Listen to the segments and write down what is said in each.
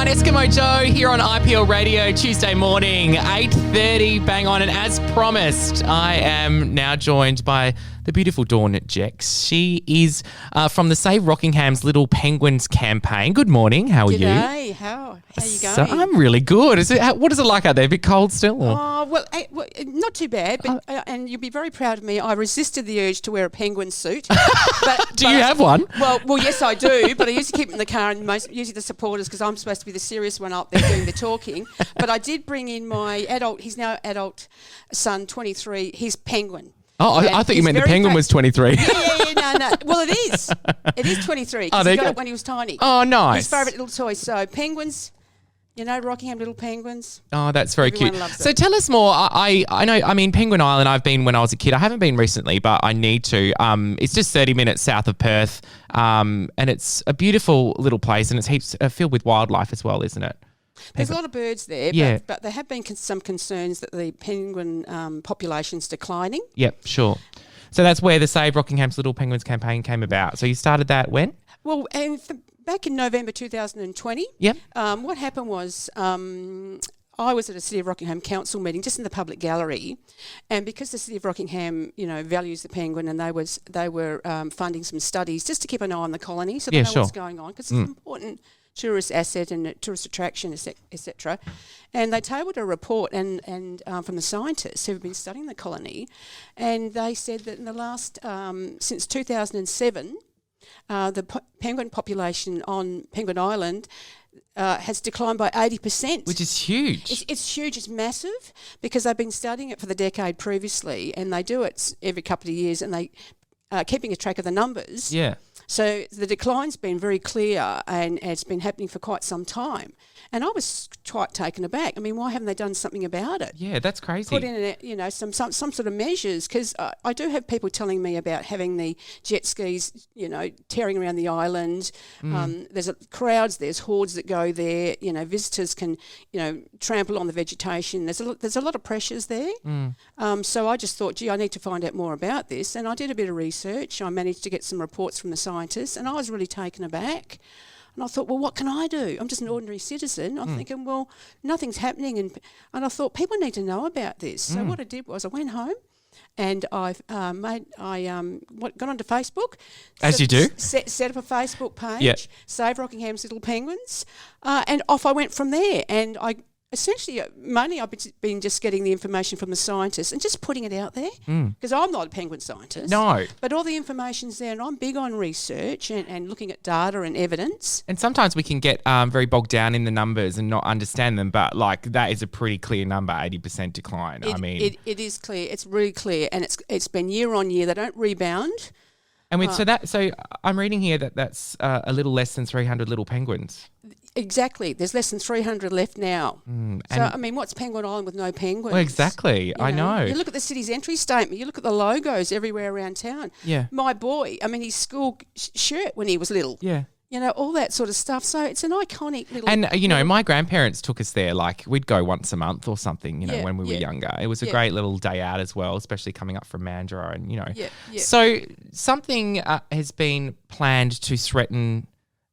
everyone, Eskimo Joe here on IPL Radio, Tuesday morning, 8:30, bang on. And as promised, I am now joined by the beautiful Dawn Jecks. She is from the Save Rockinghams Little Penguins campaign. Good morning, how are you? G'day, how are you going? So, I'm really good. What is it like out there? A bit cold still? Or? Oh, well, not too bad, but and you'll be very proud of me. I resisted the urge to wear a penguin suit. Do you have one? Well, yes, I do, but I used to keep it in the car and usually the supporters, because I'm supposed to be the serious one up there doing the talking. But I did bring in my he's now adult son, 23, he's penguin. Oh, I thought you meant the penguin was 23. Yeah, no. Well, it is. It is 23 because he got it when he was tiny. Oh, nice. His favourite little toy. So penguins, Rockingham little penguins. Oh, that's very Everyone cute. loves it. So tell us more. I know, Penguin Island, I've been when I was a kid. I haven't been recently, but I need to. It's just 30 minutes south of Perth, and it's a beautiful little place, and it's filled with wildlife as well, isn't it? There's a lot of birds there, Yeah. but there have been some concerns that the penguin population's declining. Yep, sure. So that's where the Save Rockingham's Little Penguins campaign came about. So you started that when? Well, and back in November 2020, Yep. What happened was I was at a City of Rockingham council meeting just in the public gallery, and because the City of Rockingham, values the penguin, and they were funding some studies just to keep an eye on the colony so they know what's going on, because it's an important tourist asset and a tourist attraction, etc. And they tabled a report and from the scientists who have been studying the colony, and they said that in the last since 2007, the penguin population on Penguin Island has declined by 80%. Which is huge. It's huge. It's massive, because they've been studying it for the decade previously, and they do it every couple of years, and they keeping a track of the numbers. Yeah. So the decline's been very clear, and it's been happening for quite some time. And I was quite taken aback. I mean, why haven't they done something about it? Yeah, that's crazy. Put in, some sort of measures, because I do have people telling me about having the jet skis, tearing around the island. There's crowds, there's hordes that go there. Visitors can, trample on the vegetation. There's a lot of pressures there. So I just thought, I need to find out more about this. And I did a bit of research. I managed to get some reports from the scientists, and I was really taken aback. And I thought, well, what can I do? I'm just an ordinary citizen. I'm thinking, well, nothing's happening. And I thought, people need to know about this. So what I did was I went home and got onto Facebook. As you do. Set up a Facebook page, Save Rockingham's Little Penguins, and off I went from there. And essentially, mainly I've been just getting the information from the scientists and just putting it out there, because I'm not a penguin scientist. No. But all the information's there, and I'm big on research and looking at data and evidence. And sometimes we can get very bogged down in the numbers and not understand them, but that is a pretty clear number, 80% decline. It is clear. It's really clear, and it's been year on year. They don't rebound. And so I'm reading here that's a little less than 300 little penguins. Exactly. There's less than 300 left now. What's Penguin Island with no penguins? Well, exactly. I know. You look at the city's entry statement. You look at the logos everywhere around town. Yeah. My boy, his school shirt when he was little. Yeah. All that sort of stuff. So it's an iconic little... And, my grandparents took us there. Like, we'd go once a month or something, when we were younger. It was a great little day out as well, especially coming up from Mandurah and, Yeah. So something has been planned to threaten...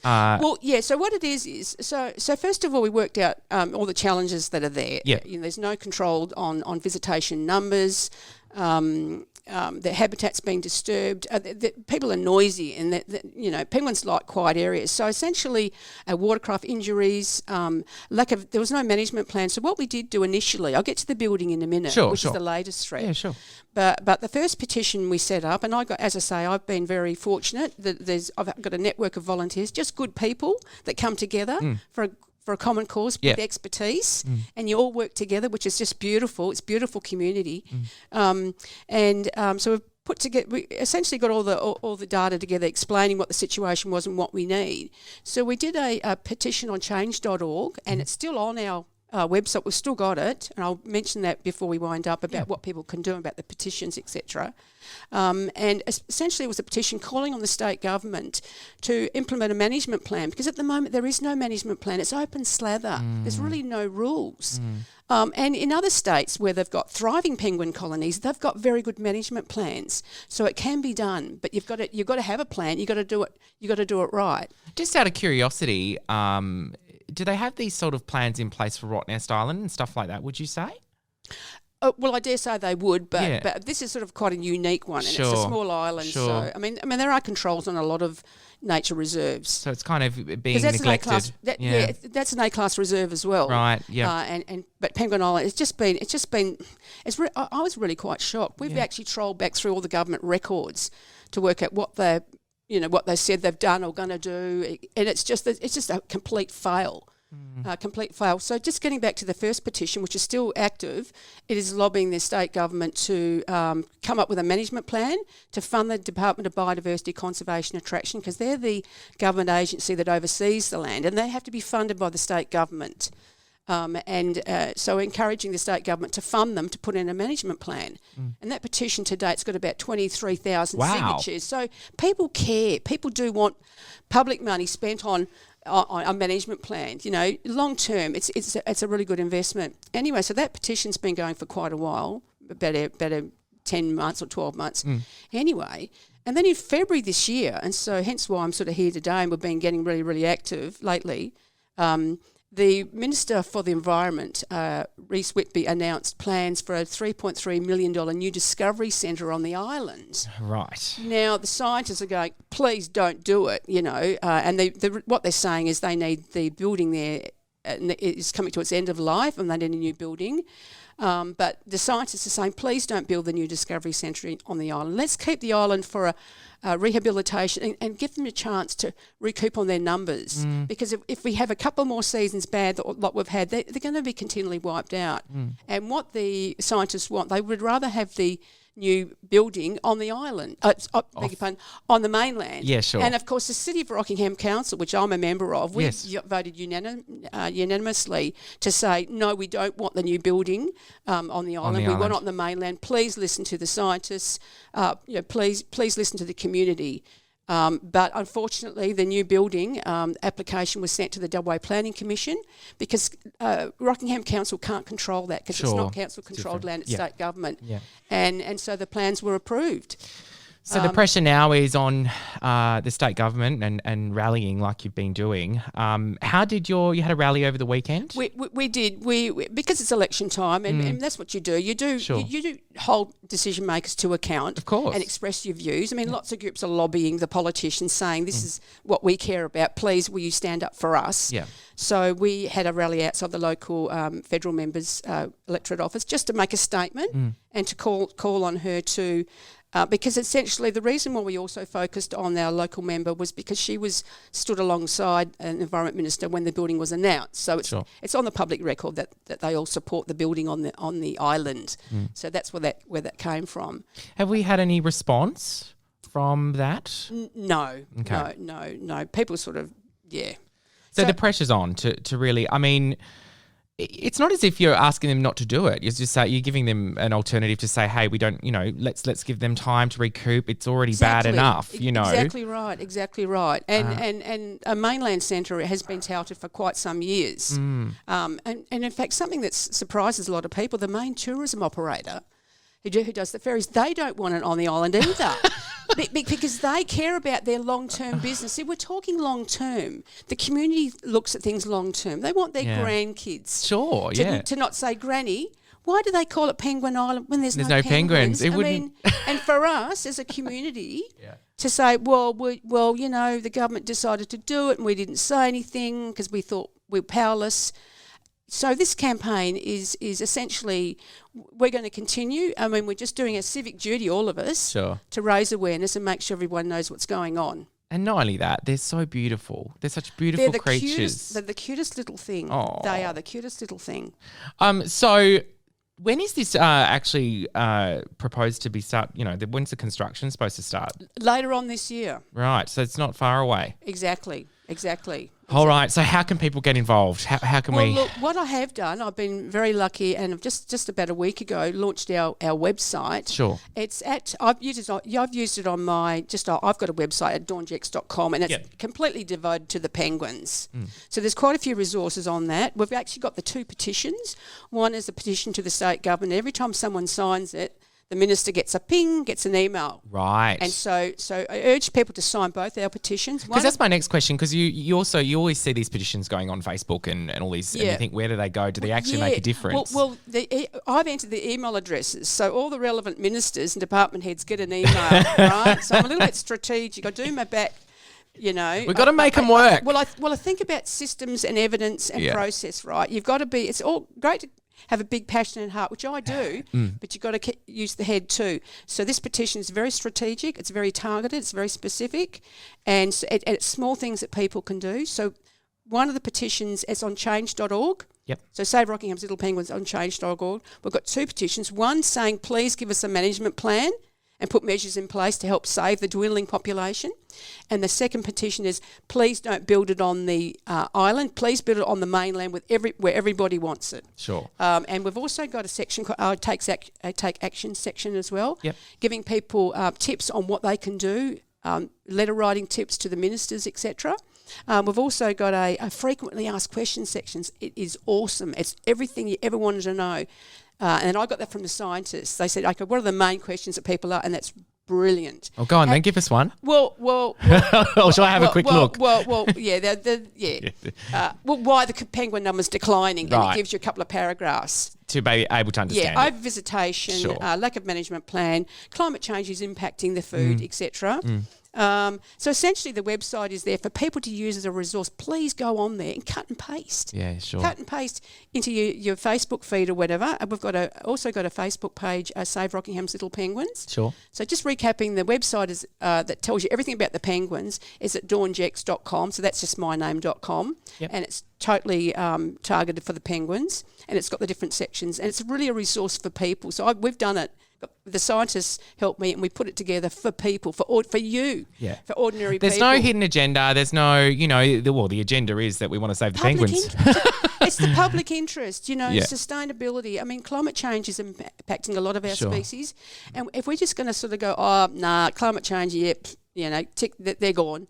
So what it is so first of all, we worked out all the challenges that are there. Yeah. There's no control on visitation numbers. The habitat's being disturbed. The people are noisy, and penguins like quiet areas. So essentially, watercraft injuries, there was no management plan. So what we did do initially, I'll get to the building in a minute, which is the latest threat. Yeah, sure. But the first petition we set up, and I've been very fortunate that I've got a network of volunteers, just good people that come together for a common cause with expertise, and you all work together, which is just beautiful. It's a beautiful community. So we've put together, we essentially got all the data together explaining what the situation was and what we need. So we did a petition on change.org, and it's still on our website. We've still got it, and I'll mention that before we wind up about what people can do about the petitions, etc. And essentially it was a petition calling on the state government to implement a management plan, because at the moment there is no management plan. It's open slather. There's really no rules. And in other states where they've got thriving penguin colonies, they've got very good management plans. So it can be done, but you've got to have a plan. You've got to do it right. Just out of curiosity, do they have these sort of plans in place for Rottnest Island and stuff like that, would you say? Well, I dare say they would, but this is sort of quite a unique one, and it's a small island. Sure. So, I mean, there are controls on a lot of nature reserves. So it's kind of being neglected. That's an A-class reserve as well. Right. Yeah. But Penguin Island, I was really quite shocked. We've actually trolled back through all the government records to work out what they said they've done or going to do, and it's just a complete fail. Complete fail. So just getting back to the first petition, which is still active, it is lobbying the state government to come up with a management plan to fund the Department of Biodiversity Conservation Attraction, because they're the government agency that oversees the land, and they have to be funded by the state government. So encouraging the state government to fund them to put in a management plan. And that petition to date's got about 23,000 signatures. So people care. People do want public money spent on a management plan. Long term, it's a really good investment. Anyway, so that petition's been going for quite a while, about 10 months or 12 months. Anyway, and then in February this year, and so hence why I'm sort of here today, and we've been getting really, really active lately, the Minister for the Environment, Reece Whitby, announced plans for a $3.3 million new discovery centre on the island. Right. Now, the scientists are going, please don't do it, and what they're saying is they need the building there, is coming to its end of life, and they need a new building. But the scientists are saying, please don't build the new discovery centre on the island. Let's keep the island for a rehabilitation and give them a chance to recoup on their numbers. Because if we have a couple more seasons bad like we've had, they're going to be continually wiped out. And what the scientists want, they would rather have the new building on the island, on the mainland. Yeah, sure. And of course, the City of Rockingham Council, which I'm a member of, we voted unanimously to say, no, we don't want the new building on the island. We want it on the mainland. Please listen to the scientists. Please listen to the community. But unfortunately, the new building application was sent to the WA Planning Commission because Rockingham Council can't control that because it's not council-controlled land, it's state government. Yeah. And so the plans were approved. So the pressure now is on the state government and rallying like you've been doing. How did you had a rally over the weekend? We did. We because it's election time and that's what you do. You do hold decision makers to account, of course, and express your views. I mean, lots of groups are lobbying the politicians, saying this is what we care about. Please, will you stand up for us? Yeah. So we had a rally outside the local federal members' electorate office just to make a statement and to call on her to. Because essentially the reason why we also focused on our local member was because she stood alongside an Environment Minister when the building was announced. So it's on the public record that they all support the building on the island. So that's where that came from. Have we had any response from that? No. Okay. No. People sort of, So the pressure's on to really, I mean, it's not as if you're asking them not to do it. You're giving them an alternative to say, hey, we don't, let's give them time to recoup. It's already bad enough, Exactly right. And a mainland centre has been touted for quite some years. And in fact, something that surprises a lot of people, the main tourism operator who does the ferries, they don't want it on the island either. Because they care about their long-term business. See, we're talking long-term. The community looks at things long-term. They want their grandkids to not say, Granny, why do they call it Penguin Island when there's no penguins? And for us as a community to say, the government decided to do it and we didn't say anything because we thought we were powerless. So this campaign is essentially, we're going to continue. I mean, we're just doing a civic duty, all of us, to raise awareness and make sure everyone knows what's going on. And not only that, they're so beautiful. They're such beautiful creatures. They're the cutest little thing. Aww. They are the cutest little thing. So when is this actually proposed to be when's the construction supposed to start? Later on this year. Right, so it's not far away. Exactly. All right, so how can people get involved? How can we... Well, look, what I have done, I've been very lucky and I've just about a week ago launched our website. Sure. It's I've used it on my, I've got a website at dawnjecks.com and it's completely devoted to the penguins. So there's quite a few resources on that. We've actually got the two petitions. One is a petition to the state government. Every time someone signs it, the minister gets a ping, gets an email. Right. And so I urge people to sign both our petitions. Because that's my next question, because you always see these petitions going on Facebook and all these, and you think, where do they go? Do they actually make a difference? Well, I've entered the email addresses, so all the relevant ministers and department heads get an email, right? So I'm a little bit strategic. I do my back. We've got to make them work. Well, I think about systems and evidence and process, right? You've got to be. It's all great to have a big passion and heart, which I do, but you've got to use the head too. So this petition is very strategic. It's very targeted. It's very specific, and it's small things that people can do. So one of the petitions is on change.org. Yep. So Save Rockinghams Little Penguins on change.org. We've got 2 petitions. One saying, please give us a management plan and put measures in place to help save the dwindling population. And the second petition is, please don't build it on the island. Please build it on the mainland where everybody wants it. Sure. And we've also got a section called Take Action section as well, giving people tips on what they can do, letter writing tips to the ministers, etc. We've also got a frequently asked questions sections. It is awesome. It's everything you ever wanted to know. And I got that from the scientists. They said, okay, what are the main questions that people are? And that's brilliant. Oh, go on then, give us one. Well, or shall I have a quick look? Well, why the penguin number's declining, and it gives you a couple of paragraphs. To be able to understand over visitation, lack of management plan, climate change is impacting the food, etc. So essentially the website is there for people to use as a resource. Please go on there and cut and paste. Yeah, sure. Cut and paste into your Facebook feed or whatever. And we've also got a Facebook page, Save Rockingham's Little Penguins. Sure. So just recapping, the website is that tells you everything about the penguins is at dawnjecks.com. So that's just my name.com. Yep. And it's totally targeted for the penguins. And it's got the different sections. And it's really a resource for people. So we've done it. The scientists helped me, and we put it together for people, for you, for ordinary people. There's no hidden agenda. There's no, the agenda is that we want to save the penguins. It's the public interest, sustainability. I mean, climate change is impacting a lot of our species. And if we're just going to sort of go, climate change, they're gone.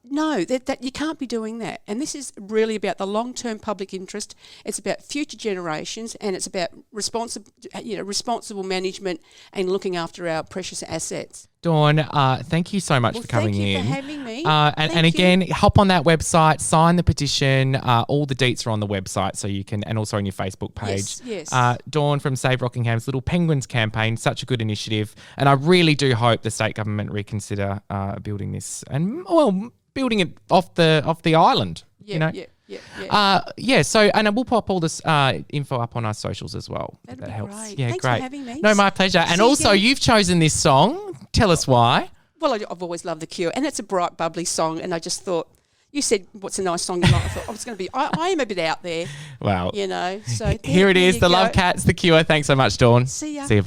No, that you can't be doing that. And this is really about the long-term public interest. It's about future generations, and it's about responsible management and looking after our precious assets. Dawn, thank you so much for coming in. Thank you for having me. And again, hop on that website, sign the petition. All the deets are on the website, so you can, and also on your Facebook page. Yes. Dawn from Save Rockingham's Little Penguins campaign, such a good initiative, and I really do hope the state government reconsider building this building it off the island. Yeah. So, and we'll pop all this info up on our socials as well. That helps. Great. Yeah, Thanks great. for having me. No, my pleasure. And also, you've chosen this song. Tell us why. Well, I've always loved The Cure, and it's a bright, bubbly song, and I just thought, you said, what's a nice song you like? I thought, it's going to be, I am a bit out there. Wow. So here it is, The Love Cats, The Cure. Thanks so much, Dawn. See ya. See you, bye.